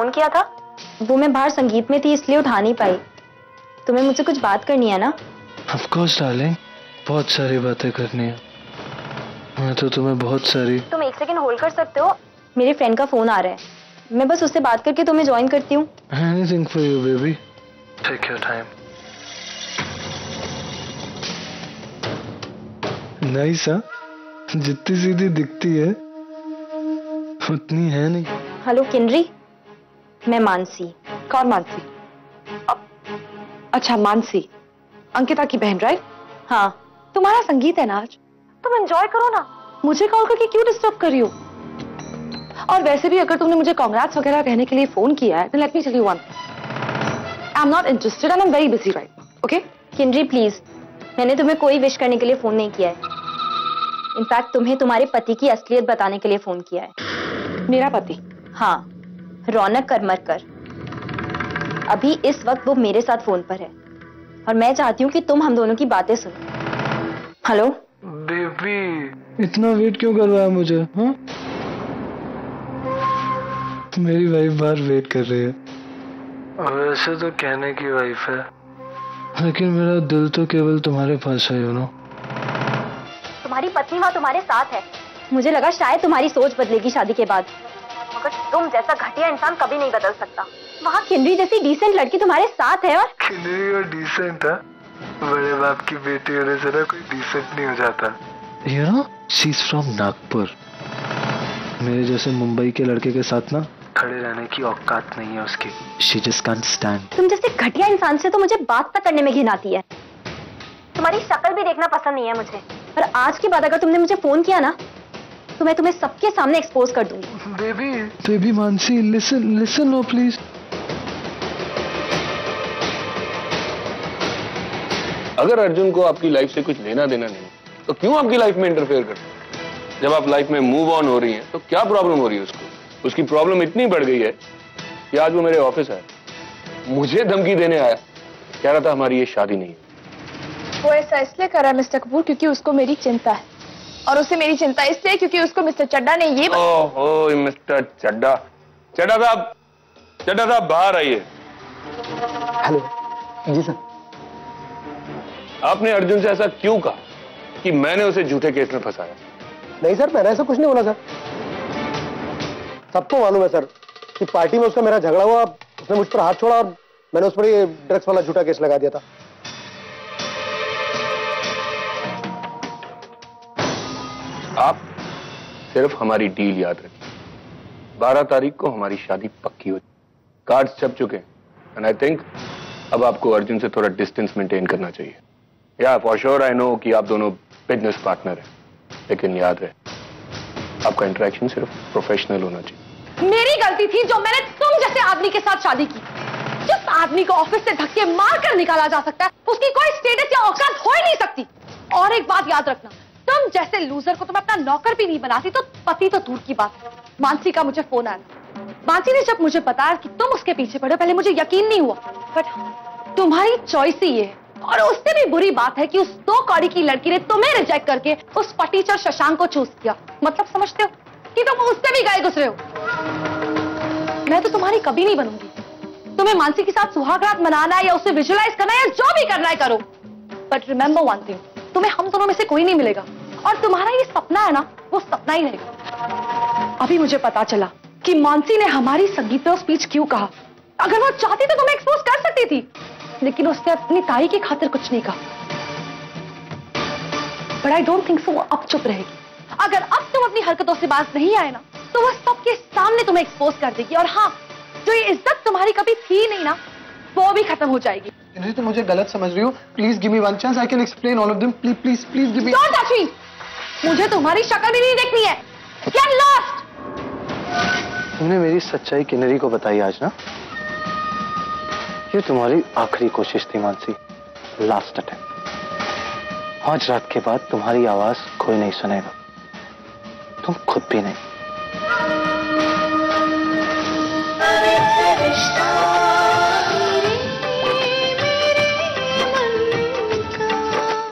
Phone किया था? वो मैं बाहर संगीत में थी इसलिए उठा नहीं पाई। तुम्हें मुझसे कुछ बात करनी है ना? ऑफ कोर्स डार्लिंग, बहुत सारी बातें करनी है। मैं तो तुम्हें बहुत सारी। तुम एक सेकंड होल्ड कर सकते हो? मेरे फ्रेंड का फोन आ रहा है, मैं बस उससे बात करके तुम्हें ज्वाइन करती हूँ। Anything for you baby, take your time. Nice हाँ, जितनी सीधी दिखती है उतनी है नहीं। हेलो किनरी, मैं मानसी। कौन मानसी? अच्छा मानसी, अंकिता की बहन राइट? हाँ। तुम्हारा संगीत है ना आज, तुम एंजॉय करो ना, मुझे कॉल करके क्यों डिस्टर्ब कर रही हो? और वैसे भी अगर तुमने मुझे कांग्रेट्स वगैरह कहने के लिए फोन किया है, then let me tell you one thing. I'm not interested and I'm very busy right now, okay? Kinri please, मैंने तुम्हें कोई विश करने के लिए फोन नहीं किया है। इनफैक्ट तुम्हें तुम्हारे पति की असलियत बताने के लिए फोन किया है। मेरा पति? हाँ, रौनक करमरकर। अभी इस वक्त वो मेरे साथ फोन पर है और मैं चाहती हूँ कि तुम हम दोनों की बातें सुनो। हेलो बेबी, इतना वेट क्यों करवाया मुझे? हाँ, मेरी वाइफ बाहर वेट कर रही है। वैसे तो कहने की वाइफ है, लेकिन मेरा दिल तो केवल तुम्हारे पास है, यू नो। तुम्हारी पत्नी वहाँ तुम्हारे साथ है। मुझे लगा शायद तुम्हारी सोच बदलेगी शादी के बाद, मगर तुम जैसा घटिया इंसान कभी नहीं बदल सकता। वहाँ किनरी जैसी डिसेंट लड़की तुम्हारे साथ है। और किनरी और डिसेंट है? बड़े बाप की बेटी होने से ना कोई डिसेंट नहीं हो जाता। You know, she is from Nagpur. मेरे जैसे मुंबई के लड़के के साथ ना खड़े रहने की औकात नहीं है उसकी। She just can't stand। तुम जैसे घटिया इंसान से तो मुझे बात तक करने में घिन आती है। तुम्हारी शक्ल भी देखना पसंद नहीं है मुझे। पर आज के बाद अगर तुमने मुझे फोन किया ना तो मैं तुम्हें सबके सामने एक्सपोज कर दूंगी। Baby Mansi, listen no please. अगर अर्जुन को आपकी लाइफ से कुछ लेना देना नहीं तो क्यों आपकी लाइफ में इंटरफेयर करते? जब आप लाइफ में मूव ऑन हो रही हैं तो क्या प्रॉब्लम हो रही है उसको? उसकी प्रॉब्लम इतनी बढ़ गई है कि आज वो मेरे ऑफिस आया, मुझे धमकी देने आया, कह रहा था हमारी ये शादी नहीं है। वो ऐसा इसलिए कर रहा है मिस्टर कपूर क्योंकि उसको मेरी चिंता है, और उसे मेरी चिंता इसलिए क्योंकि उसको मिस्टर चड्डा ने ये ओह मिस्टर चड्डा। चड्डा साहब बाहर आइए। हेलो जी सर। आपने अर्जुन से ऐसा क्यों कहा कि मैंने उसे झूठे केस में फंसाया? नहीं सर, मैंने ऐसा कुछ नहीं बोला सर। सबको मालूम है सर कि पार्टी में उसका मेरा झगड़ा हुआ, उसने मुझ पर हाथ छोड़ा और मैंने उस पर ये ड्रग्स वाला झूठा केस लगा दिया था। आप सिर्फ हमारी डील याद रखिए। 12 तारीख को हमारी शादी पक्की हो, कार्ड्स छप चुके हैं एंड आई थिंक अब आपको अर्जुन से थोड़ा डिस्टेंस मेंटेन करना चाहिए। या फॉर श्योर आई नो कि आप दोनों बिजनेस पार्टनर हैं, लेकिन याद रहे आपका इंटरेक्शन सिर्फ प्रोफेशनल होना चाहिए। मेरी गलती थी जो मैंने तुम जैसे आदमी के साथ शादी की। जिस आदमी को ऑफिस से धक्के मार कर निकाला जा सकता है उसकी कोई स्टेटस या औकात हो ही नहीं सकती। और एक बात याद रखना, तुम जैसे लूजर को तुम अपना नौकर भी नहीं बनाती तो पति तो दूर की बात है। मानसी का मुझे फोन आया, मानसी ने जब मुझे बताया कि तुम उसके पीछे पड़े, पहले मुझे यकीन नहीं हुआ, बट तुम्हारी चॉइस ही ये है। और उससे भी बुरी बात है कि उस 2 कौड़ी की लड़की ने तुम्हें रिजेक्ट करके उस फटीचर शशांक को चूज किया। मतलब समझते हो कि तुम उससे भी गए गुजरे हो। मैं तो तुम्हारी कभी नहीं बनूंगी। तुम्हें मानसी के साथ सुहागरात मनाना है या उसे विजुअलाइज करना है या जो भी करना है करो, बट रिमेंबर वन थिंग, तुम्हें हम दोनों में से कोई नहीं मिलेगा और तुम्हारा ये सपना है ना, वो सपना ही रहेगा। अभी मुझे पता चला कि मानसी ने हमारी संगीत पे स्पीच क्यों कहा। अगर वो चाहती तो तुम्हें एक्सपोज कर सकती थी, लेकिन उसने अपनी ताई की खातिर कुछ नहीं कहा। But I don't think so वो अब चुप रहेगी। अगर अब तुम अपनी हरकतों से बाज नहीं आए ना तो वो सबके सामने तुम्हें एक्सपोज कर देगी। और हाँ, जो ये इज्जत तुम्हारी कभी थी नहीं ना, वो भी खत्म हो जाएगी। नहीं, तुम मुझे गलत समझ रही हो। Please give me one chance, I can explain all of them. Please please please give me. Don't touch me. मुझे तुम्हारी शक्ल भी नहीं देखनी है। Get lost. तुमने मेरी सच्चाई किन्नरी को बताई आज ना? ये तुम्हारी आखिरी कोशिश थी मानसी, लास्ट अटेम्प्ट। आज रात के बाद तुम्हारी आवाज कोई नहीं सुनेगा, तुम खुद भी नहीं।